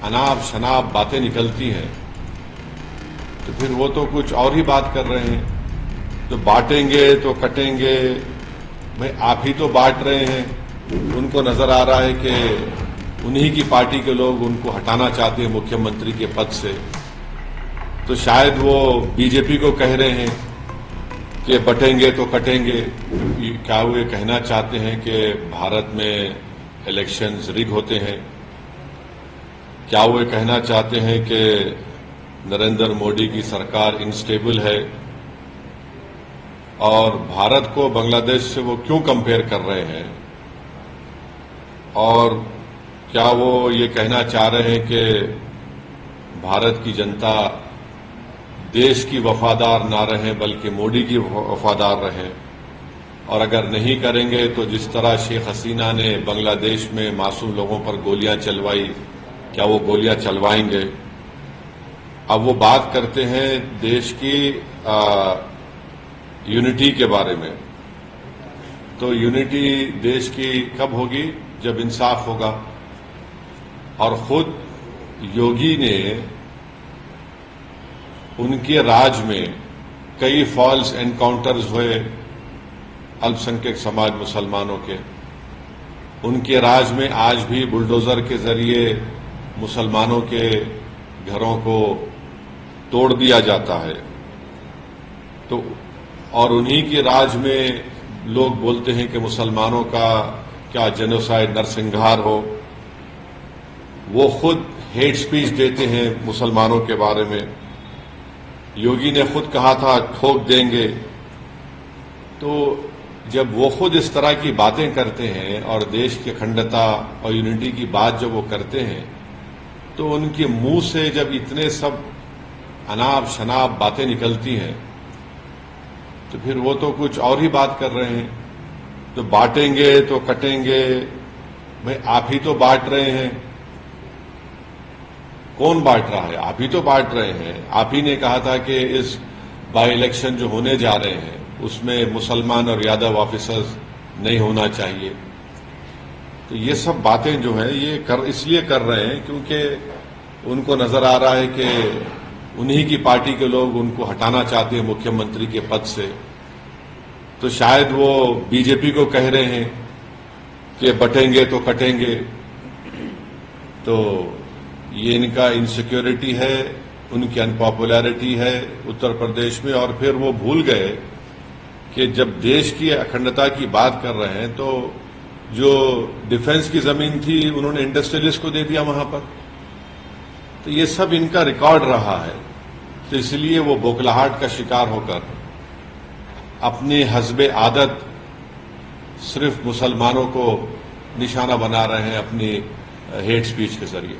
अनाप शनाप बातें निकलती हैं तो फिर वो तो कुछ और ही बात कर रहे हैं। तो बांटेंगे तो कटेंगे, भाई आप ही तो बांट रहे हैं। उनको नजर आ रहा है कि उन्हीं की पार्टी के लोग उनको हटाना चाहते हैं मुख्यमंत्री के पद से। तो शायद वो बीजेपी को कह रहे हैं कि बटेंगे तो कटेंगे। क्या वो ये कहना चाहते हैं कि भारत में इलेक्शंस रिग होते हैं? क्या वो ये कहना चाहते हैं कि नरेंद्र मोदी की सरकार इनस्टेबल है? और भारत को बांग्लादेश से वो क्यों कंपेयर कर रहे हैं? और क्या वो ये कहना चाह रहे हैं कि भारत की जनता देश की वफादार ना रहे बल्कि मोदी की वफादार रहे? और अगर नहीं करेंगे तो जिस तरह शेख हसीना ने बांग्लादेश में मासूम लोगों पर गोलियां चलवाई, क्या वो गोलियां चलवाएंगे? अब वो बात करते हैं देश की यूनिटी के बारे में। तो यूनिटी देश की कब होगी? जब इंसाफ होगा। और खुद योगी ने उनके राज में कई फॉल्स एनकाउंटर्स हुए अल्पसंख्यक समाज मुसलमानों के। उनके राज में आज भी बुलडोजर के जरिए मुसलमानों के घरों को तोड़ दिया जाता है। तो और उन्हीं के राज में लोग बोलते हैं कि मुसलमानों का क्या जेनोसाइड नरसंहार हो। वो खुद हेट स्पीच देते हैं मुसलमानों के बारे में। योगी ने खुद कहा था ठोक देंगे। तो जब वो खुद इस तरह की बातें करते हैं और देश की अखंडता और यूनिटी की बात जब वो करते हैं तो उनके मुंह से जब इतने सब अनाप शनाप बातें निकलती हैं तो फिर वो तो कुछ और ही बात कर रहे हैं। तो बांटेंगे तो कटेंगे, भाई आप ही तो बांट रहे हैं। कौन बांट रहा है? आप ही तो बांट रहे हैं। आप ही ने कहा था कि इस बाई इलेक्शन जो होने जा रहे हैं उसमें मुसलमान और यादव ऑफिसर्स नहीं होना चाहिए। तो ये सब बातें जो हैं ये इसलिए कर रहे हैं क्योंकि उनको नजर आ रहा है कि उन्हीं की पार्टी के लोग उनको हटाना चाहते हैं मुख्यमंत्री के पद से। तो शायद वो बीजेपी को कह रहे हैं कि बटेंगे तो कटेंगे। तो ये इनका इनसिक्योरिटी है, उनकी अनपॉपुलैरिटी है उत्तर प्रदेश में। और फिर वो भूल गए कि जब देश की अखंडता की बात कर रहे हैं तो जो डिफेंस की जमीन थी उन्होंने इंडस्ट्रियलिस्ट को दे दिया वहां पर। तो ये सब इनका रिकॉर्ड रहा है। तो इसलिए वो बौखलाहट का शिकार होकर अपनी हस्बे आदत सिर्फ मुसलमानों को निशाना बना रहे हैं अपनी हेट स्पीच के जरिए।